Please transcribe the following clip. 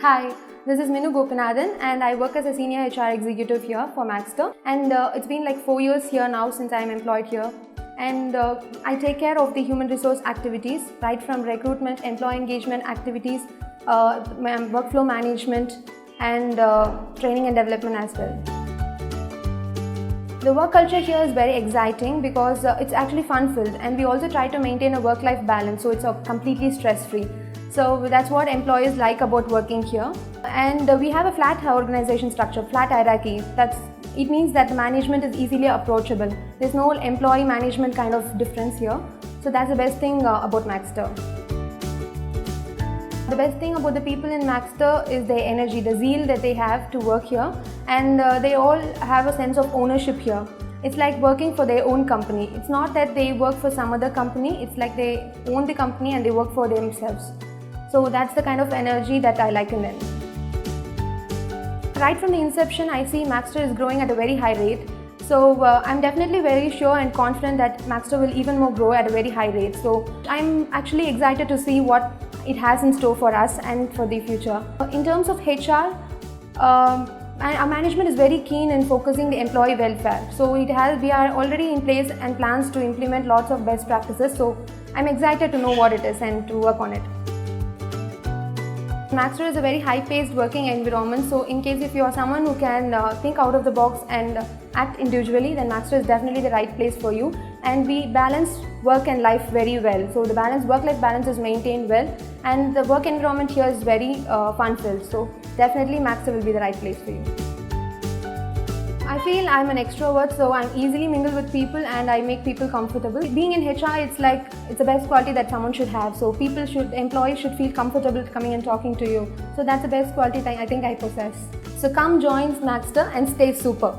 Hi, this is Minu Gopinathan and I work as a senior HR executive here for Maxter, and it's been like 4 years here now since I'm employed here, and I take care of the human resource activities right from recruitment, employee engagement activities, workflow management and training and development as well. The work culture here is very exciting because it's actually fun-filled, and we also try to maintain a work-life balance, so it's completely stress-free. So that's what employees like about working here. And we have a flat organization structure, flat hierarchy. It means that the management is easily approachable. There's no employee management kind of difference here. So that's the best thing about Maxter. The best thing about the people in Maxter is their energy, the zeal that they have to work here, and they all have a sense of ownership here. It's like working for their own company. It's not that they work for some other company, it's like they own the company and they work for themselves. So that's the kind of energy that I like in them. Right from the inception, I see Maxter is growing at a very high rate. So I'm definitely very sure and confident that Maxter will even more grow at a very high rate. So I'm actually excited to see what it has in store for us and for the future. In terms of HR, our management is very keen in focusing the employee welfare. So we are already in place and plans to implement lots of best practices. So I'm excited to know what it is and to work on it. Maxter is a very high-paced working environment, so in case if you are someone who can think out of the box and act individually, then Maxter is definitely the right place for you. And we balance work and life very well. So the work-life balance is maintained well, and the work environment here is very fun-filled. So definitely Maxter will be the right place for you. I feel I'm an extrovert, so I'm easily mingled with people and I make people comfortable. Being in HR, it's the best quality that someone should have. So employees should feel comfortable coming and talking to you. So that's the best quality I think I possess. So come join Maxter and stay super.